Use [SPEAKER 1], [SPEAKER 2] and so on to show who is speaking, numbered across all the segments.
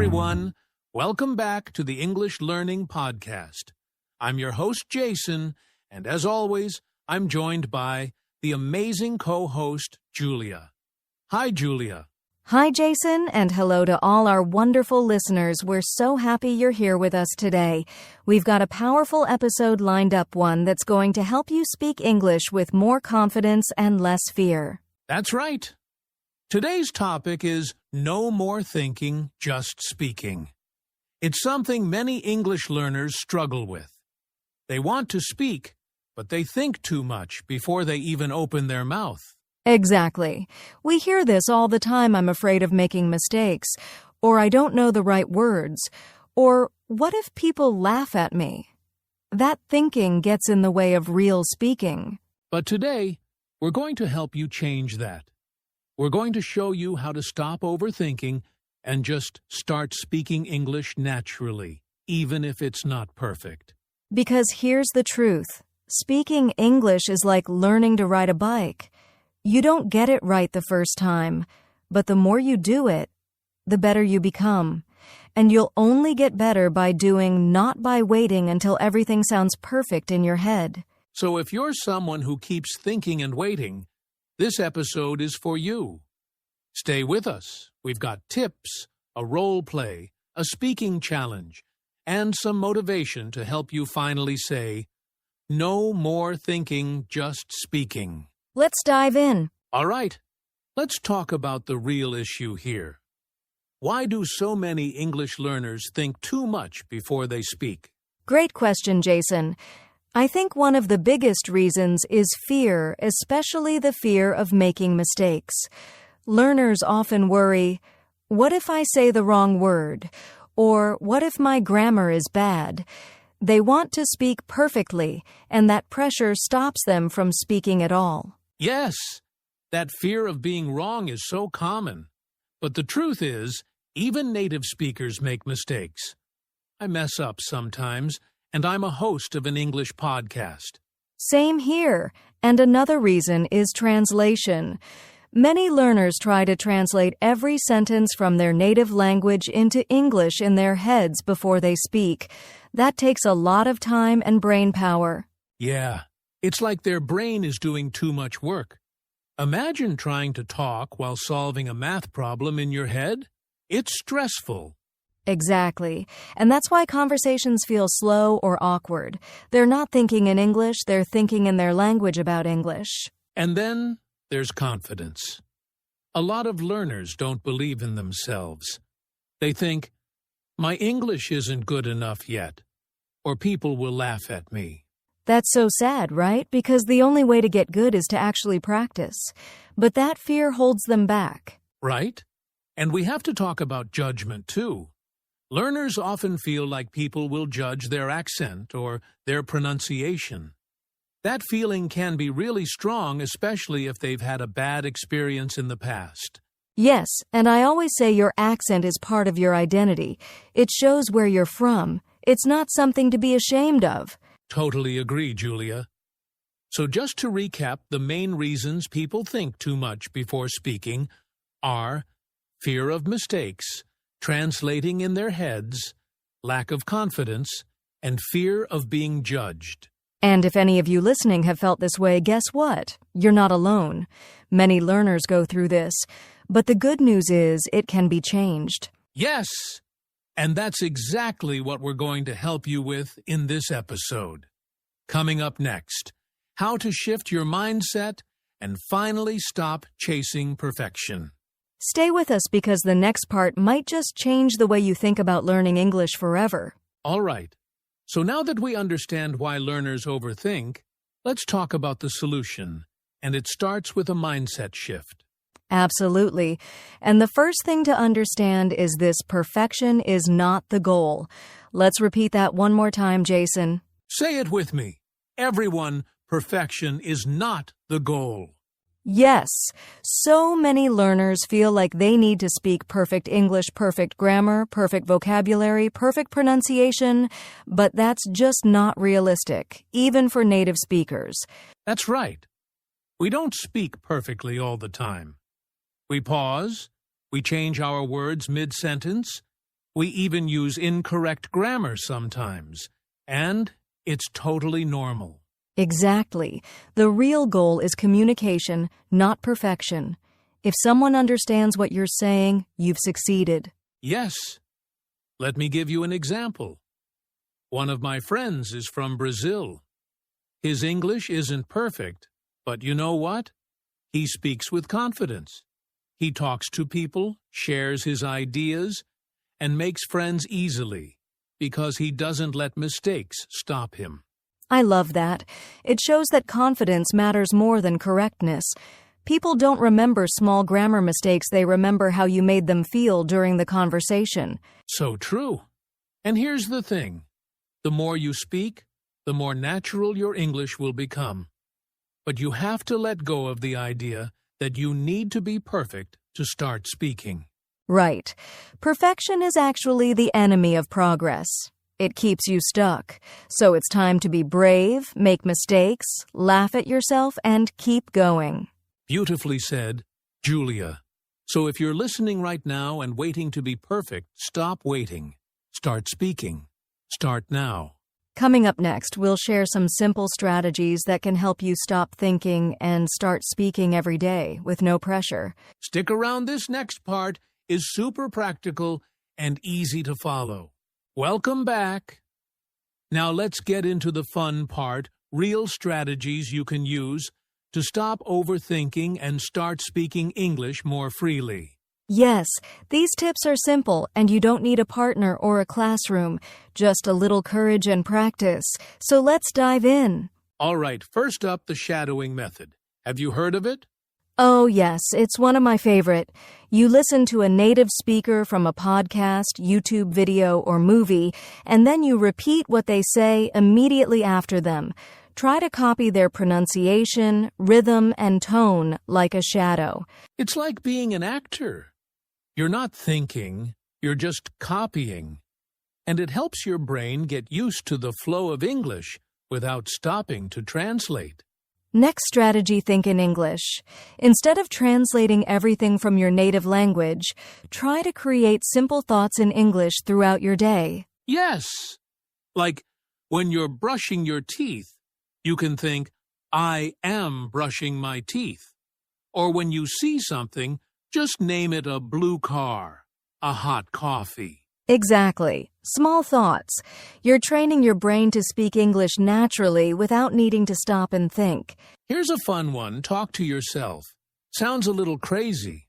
[SPEAKER 1] everyone. Welcome back to the English Learning Podcast. I'm your host, Jason, and as always, I'm joined by the amazing co-host, Julia. Hi, Julia.
[SPEAKER 2] Hi, Jason, and hello to all our wonderful listeners. We're so happy you're here with us today. We've got a powerful episode lined up, one that's going to help you speak English with more confidence and less fear.
[SPEAKER 1] That's right. Today's topic is no more thinking, just speaking. It's something many English learners struggle with. They want to speak, but they think too much before they even open their mouth.
[SPEAKER 2] Exactly. We hear this all the time. I'm afraid of making mistakes, or I don't know the right words, or what if people laugh at me? That thinking gets in the way of real speaking.
[SPEAKER 1] But today, we're going to help you change that. We're going to show you how to stop overthinking and just start speaking English naturally, even if it's not perfect.
[SPEAKER 2] Because here's the truth. Speaking English is like learning to ride a bike. You don't get it right the first time, but the more you do it, the better you become. And you'll only get better by doing, not by waiting until everything sounds perfect in your head.
[SPEAKER 1] So if you're someone who keeps thinking and waiting, this episode is for you. Stay with us. We've got tips, a role play, a speaking challenge, and some motivation to help you finally say, no more thinking, just speaking.
[SPEAKER 2] Let's dive in.
[SPEAKER 1] All right, let's talk about the real issue here. Why do so many English learners think too much before they speak?
[SPEAKER 2] Great question, Jason. I think one of the biggest reasons is fear, especially the fear of making mistakes. Learners often worry, what if I say the wrong word? Or what if my grammar is bad? They want to speak perfectly, and that pressure stops them from speaking at all.
[SPEAKER 1] Yes, that fear of being wrong is so common. But the truth is, even native speakers make mistakes. I mess up sometimes, and I'm a host of an English podcast.
[SPEAKER 2] Same here. And another reason is translation. Many learners try to translate every sentence from their native language into English in their heads before they speak. That takes a lot of time and brain power.
[SPEAKER 1] Yeah, it's like their brain is doing too much work. Imagine trying to talk while solving a math problem in your head. It's stressful.
[SPEAKER 2] Exactly. And that's why conversations feel slow or awkward. They're not thinking in English, they're thinking in their language about English.
[SPEAKER 1] And then there's confidence. A lot of learners don't believe in themselves. They think, my English isn't good enough yet, or people will laugh at me.
[SPEAKER 2] That's so sad, right? Because the only way to get good is to actually practice. But that fear holds them back.
[SPEAKER 1] Right? And we have to talk about judgment, too. Learners often feel like people will judge their accent or their pronunciation. That feeling can be really strong, especially if they've had a bad experience in the past.
[SPEAKER 2] Yes, and I always say your accent is part of your identity. It shows where you're from. It's not something to be ashamed of.
[SPEAKER 1] Totally agree, Julia. So just to recap, the main reasons people think too much before speaking are fear of mistakes, translating in their heads, lack of confidence, and fear of being judged.
[SPEAKER 2] And if any of you listening have felt this way, guess what? You're not alone. Many learners go through this. But the good news is it can be changed.
[SPEAKER 1] Yes! And that's exactly what we're going to help you with in this episode. Coming up next, how to shift your mindset and finally stop chasing perfection.
[SPEAKER 2] Stay with us because the next part might just change the way you think about learning English forever.
[SPEAKER 1] All right. So now that we understand why learners overthink, let's talk about the solution. And it starts with a mindset shift.
[SPEAKER 2] Absolutely. And the first thing to understand is this: perfection is not the goal. Let's repeat that one more time, Jason.
[SPEAKER 1] Say it with me. Everyone, perfection is not the goal.
[SPEAKER 2] Yes, so many learners feel like they need to speak perfect English, perfect grammar, perfect vocabulary, perfect pronunciation, but that's just not realistic, even for native speakers.
[SPEAKER 1] That's right. We don't speak perfectly all the time. We pause, we change our words mid-sentence, We even use incorrect grammar sometimes, and it's totally normal.
[SPEAKER 2] Exactly. The real goal is communication, not perfection. If someone understands what you're saying, you've succeeded.
[SPEAKER 1] Yes. Let me give you an example. One of my friends is from Brazil. His English isn't perfect, but you know what? He speaks with confidence. He talks to people, shares his ideas, and makes friends easily because he doesn't let mistakes stop him.
[SPEAKER 2] I love that. It shows that confidence matters more than correctness. People don't remember small grammar mistakes, they remember how you made them feel during the conversation.
[SPEAKER 1] So true. And here's the thing. The more you speak, the more natural your English will become. But you have to let go of the idea that you need to be perfect to start speaking.
[SPEAKER 2] Right. Perfection is actually the enemy of progress. It keeps you stuck. So it's time to be brave, make mistakes, laugh at yourself, and keep going.
[SPEAKER 1] Beautifully said, Julia. So if you're listening right now and waiting to be perfect, stop waiting. Start speaking. Start now.
[SPEAKER 2] Coming up next, we'll share some simple strategies that can help you stop thinking and start speaking every day with no pressure.
[SPEAKER 1] Stick around. This next part is super practical and easy to follow. Welcome back. Now let's get into the fun part, real strategies you can use to stop overthinking and start speaking English more freely.
[SPEAKER 2] Yes, these tips are simple and you don't need a partner or a classroom, just a little courage and practice. So let's dive in.
[SPEAKER 1] All right, first up, the shadowing method. Have you heard of it?
[SPEAKER 2] Oh, yes, it's one of my favorite. You listen to a native speaker from a podcast, YouTube video, or movie, and then you repeat what they say immediately after them. Try to copy their pronunciation, rhythm, and tone like a shadow.
[SPEAKER 1] It's like being an actor. You're not thinking, you're just copying. And it helps your brain get used to the flow of English without stopping to translate.
[SPEAKER 2] Next strategy, think in English. Instead of translating everything from your native language, try to create simple thoughts in English throughout your day.
[SPEAKER 1] Yes. Like when you're brushing your teeth, you can think, I am brushing my teeth. Or when you see something, just name it a blue car, a hot coffee.
[SPEAKER 2] Exactly. Small thoughts. You're training your brain to speak English naturally without needing to stop and think.
[SPEAKER 1] Here's a fun one. Talk to yourself. Sounds a little crazy,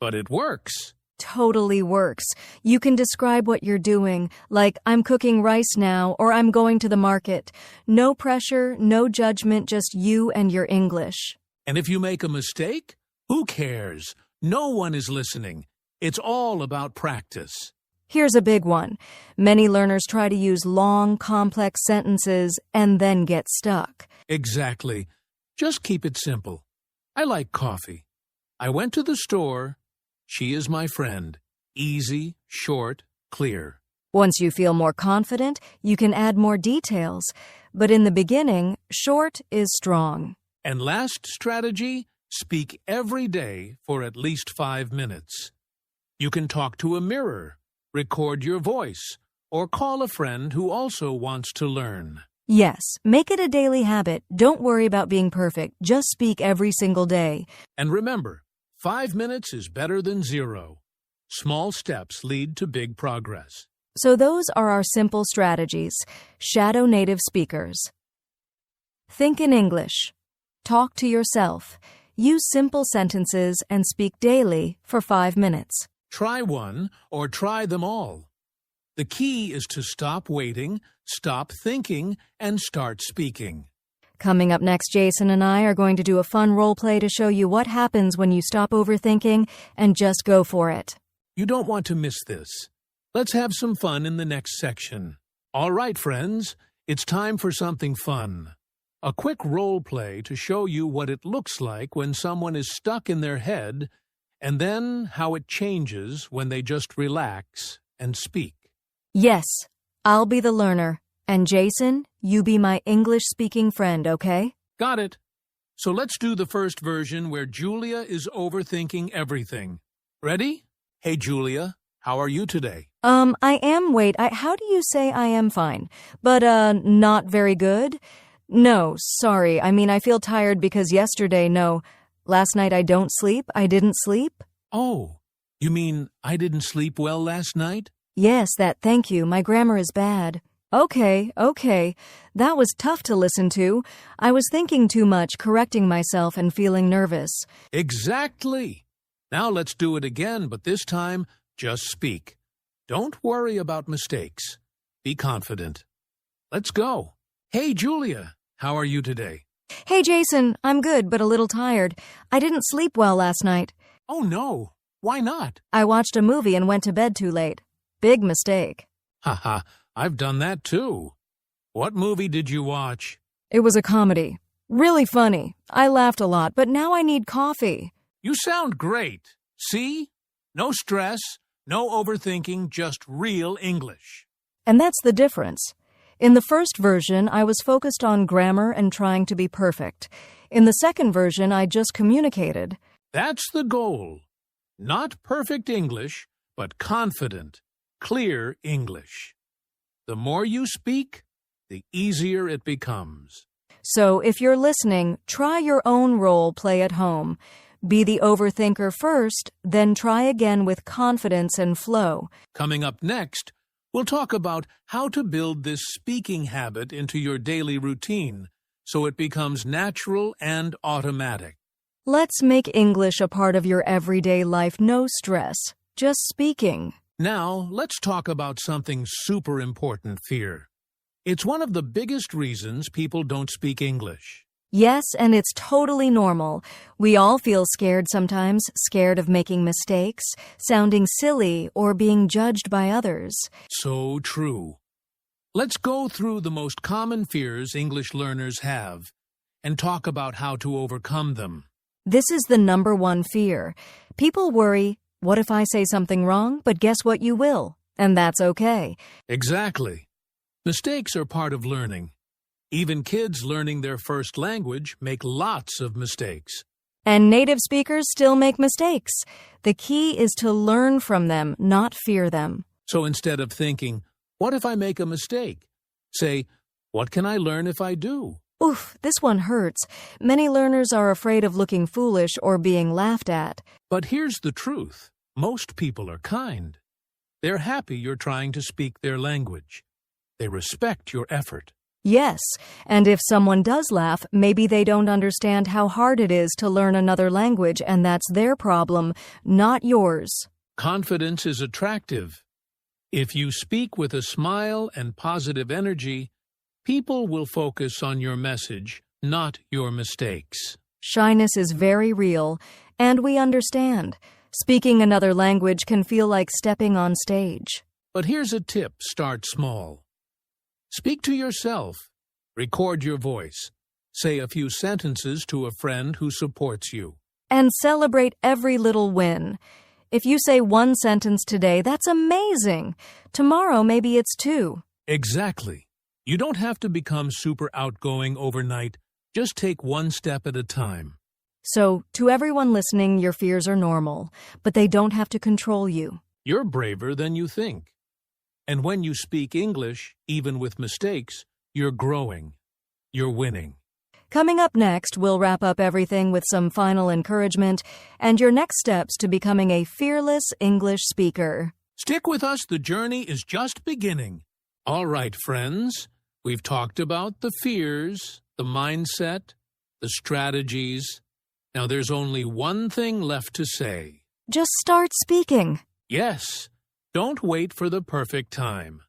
[SPEAKER 1] but it works.
[SPEAKER 2] Totally works. You can describe what you're doing, like I'm cooking rice now or I'm going to the market. No pressure, no judgment, just you and your English.
[SPEAKER 1] And if you make a mistake, who cares? No one is listening. It's all about practice.
[SPEAKER 2] Here's a big one. Many learners try to use long, complex sentences and then get stuck.
[SPEAKER 1] Exactly. Just keep it simple. I like coffee. I went to the store. She is my friend. Easy, short, clear.
[SPEAKER 2] Once you feel more confident, you can add more details. But in the beginning, short is strong.
[SPEAKER 1] And last strategy, speak every day for at least 5 minutes. You can talk to a mirror, record your voice, or call a friend who also wants to learn.
[SPEAKER 2] Yes, make it a daily habit. Don't worry about being perfect. Just speak every single day.
[SPEAKER 1] And remember, 5 minutes is better than 0. Small steps lead to big progress.
[SPEAKER 2] So those are our simple strategies. Shadow native speakers. Think in English. Talk to yourself. Use simple sentences and speak daily for 5 minutes.
[SPEAKER 1] Try one or try them all. The key is to stop waiting, stop thinking, and start speaking.
[SPEAKER 2] Coming up next, Jason and I are going to do a fun role play to show you what happens when you stop overthinking and just go for it.
[SPEAKER 1] You don't want to miss this. Let's have some fun in the next section. All right, friends, it's time for something fun. A quick role play to show you what it looks like when someone is stuck in their head, and then how it changes when they just relax and speak.
[SPEAKER 2] Yes, I'll be the learner. And Jason, you be my English-speaking friend, okay?
[SPEAKER 1] Got it. So let's do the first version where Julia is overthinking everything. Ready? Hey, Julia, How are you today?
[SPEAKER 2] How do you say I am fine? But, not very good? No, sorry. I feel tired because last night I didn't sleep?
[SPEAKER 1] Oh, you mean I didn't sleep well last night?
[SPEAKER 2] Yes, thank you. My grammar is bad. Okay. That was tough to listen to. I was thinking too much, correcting myself and feeling nervous.
[SPEAKER 1] Exactly. Now let's do it again, but this time, just speak. Don't worry about mistakes. Be confident. Let's go. Hey, Julia, how are you today?
[SPEAKER 2] Hey, Jason, I'm good, but a little tired. I didn't sleep well last night.
[SPEAKER 1] Oh, no. Why not?
[SPEAKER 2] I watched a movie and went to bed too late. Big mistake.
[SPEAKER 1] Haha, I've done that too. What movie did you watch?
[SPEAKER 2] It was a comedy. Really funny. I laughed a lot, but now I need coffee.
[SPEAKER 1] You sound great. See? No stress, no overthinking, just real English.
[SPEAKER 2] And that's the difference. In the first version, I was focused on grammar and trying to be perfect. In the second version, I just communicated.
[SPEAKER 1] That's the goal. Not perfect English, but confident, clear English. The more you speak, the easier it becomes.
[SPEAKER 2] So if you're listening, try your own role play at home. Be the overthinker first, then try again with confidence and flow.
[SPEAKER 1] Coming up next, we'll talk about how to build this speaking habit into your daily routine so it becomes natural and automatic.
[SPEAKER 2] Let's make English a part of your everyday life, no stress, just speaking.
[SPEAKER 1] Now, let's talk about something super important, fear. It's one of the biggest reasons people don't speak English.
[SPEAKER 2] Yes, and it's totally normal. We all feel scared sometimes, scared of making mistakes, sounding silly, or being judged by others.
[SPEAKER 1] So true. Let's go through the most common fears English learners have and talk about how to overcome them.
[SPEAKER 2] This is the number one fear. People worry, what if I say something wrong? But guess what, you will. And that's okay.
[SPEAKER 1] Exactly. Mistakes are part of learning. Even kids learning their first language make lots of mistakes.
[SPEAKER 2] And native speakers still make mistakes. The key is to learn from them, not fear them.
[SPEAKER 1] So instead of thinking, what if I make a mistake? Say, what can I learn if I do?
[SPEAKER 2] Oof, this one hurts. Many learners are afraid of looking foolish or being laughed at.
[SPEAKER 1] But here's the truth. Most people are kind. They're happy you're trying to speak their language. They respect your effort.
[SPEAKER 2] Yes, and if someone does laugh, maybe they don't understand how hard it is to learn another language, and that's their problem, not yours.
[SPEAKER 1] Confidence is attractive. If you speak with a smile and positive energy, people will focus on your message, not your mistakes.
[SPEAKER 2] Shyness is very real, and we understand. Speaking another language can feel like stepping on stage.
[SPEAKER 1] But here's a tip: start small. Speak to yourself. Record your voice. Say a few sentences to a friend who supports you.
[SPEAKER 2] And celebrate every little win. If you say one sentence today, that's amazing. Tomorrow, maybe it's two.
[SPEAKER 1] Exactly. You don't have to become super outgoing overnight. Just take one step at a time.
[SPEAKER 2] So, to everyone listening, your fears are normal, but they don't have to control you.
[SPEAKER 1] You're braver than you think. And when you speak English, even with mistakes, you're growing. You're winning.
[SPEAKER 2] Coming up next, we'll wrap up everything with some final encouragement and your next steps to becoming a fearless English speaker.
[SPEAKER 1] Stick with us, the journey is just beginning. All right, friends, we've talked about the fears, the mindset, the strategies. Now there's only one thing left to say.
[SPEAKER 2] Just start speaking.
[SPEAKER 1] Yes. Don't wait for the perfect time.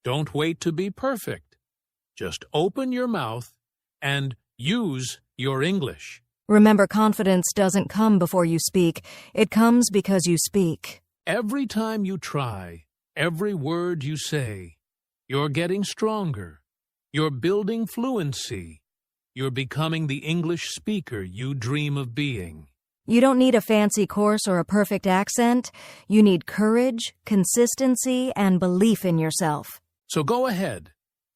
[SPEAKER 1] Don't wait to be perfect. Just open your mouth and use your English.
[SPEAKER 2] Remember, confidence doesn't come before you speak. It comes because you speak.
[SPEAKER 1] Every time you try, every word you say, you're getting stronger. You're building fluency. You're becoming the English speaker you dream of being.
[SPEAKER 2] You don't need a fancy course or a perfect accent. You need courage, consistency, and belief in yourself.
[SPEAKER 1] So go ahead.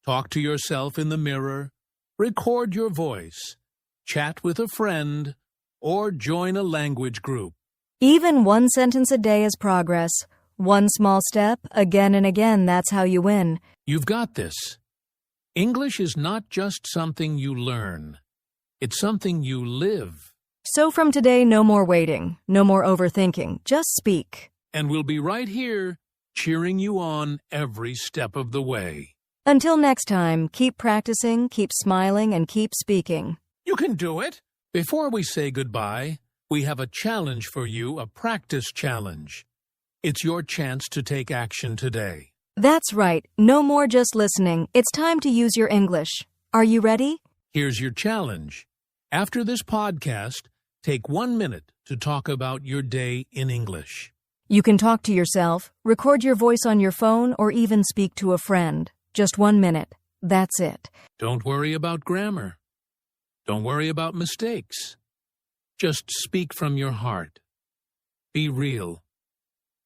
[SPEAKER 1] Talk to yourself in the mirror. Record your voice. Chat with a friend. Or join a language group.
[SPEAKER 2] Even one sentence a day is progress. One small step, again and again, that's how you win.
[SPEAKER 1] You've got this. English is not just something you learn. It's something you live.
[SPEAKER 2] So from today, no more waiting, no more overthinking. Just speak.
[SPEAKER 1] And we'll be right here, cheering you on every step of the way.
[SPEAKER 2] Until next time, keep practicing, keep smiling, and keep speaking.
[SPEAKER 1] You can do it! Before we say goodbye, we have a challenge for you, a practice challenge. It's your chance to take action today.
[SPEAKER 2] That's right. No more just listening. It's time to use your English. Are you ready?
[SPEAKER 1] Here's your challenge. After this podcast, take 1 minute to talk about your day in English.
[SPEAKER 2] You can talk to yourself, record your voice on your phone, or even speak to a friend. Just 1 minute. That's it.
[SPEAKER 1] Don't worry about grammar. Don't worry about mistakes. Just speak from your heart. Be real.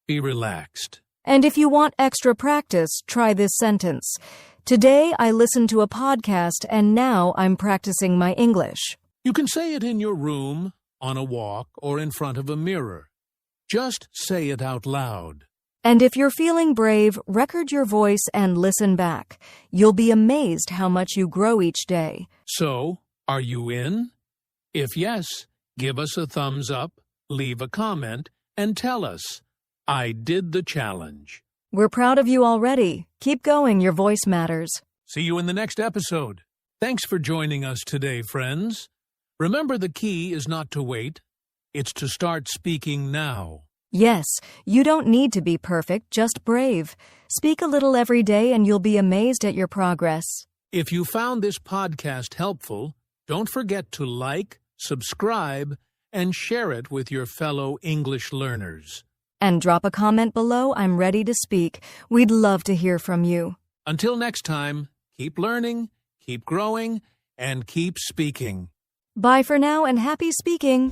[SPEAKER 1] Be relaxed.
[SPEAKER 2] And if you want extra practice, try this sentence. Today I listened to a podcast and now I'm practicing my English.
[SPEAKER 1] You can say it in your room, on a walk, or in front of a mirror. Just say it out loud.
[SPEAKER 2] And if you're feeling brave, record your voice and listen back. You'll be amazed how much you grow each day.
[SPEAKER 1] So, are you in? If yes, give us a thumbs up, leave a comment, and tell us, I did the challenge.
[SPEAKER 2] We're proud of you already. Keep going, your voice matters.
[SPEAKER 1] See you in the next episode. Thanks for joining us today, friends. Remember, the key is not to wait. It's to start speaking now.
[SPEAKER 2] Yes, you don't need to be perfect, just brave. Speak a little every day and you'll be amazed at your progress.
[SPEAKER 1] If you found this podcast helpful, don't forget to like, subscribe, and share it with your fellow English learners.
[SPEAKER 2] And drop a comment below. I'm ready to speak. We'd love to hear from you.
[SPEAKER 1] Until next time, keep learning, keep growing, and keep speaking.
[SPEAKER 2] Bye for now and happy speaking.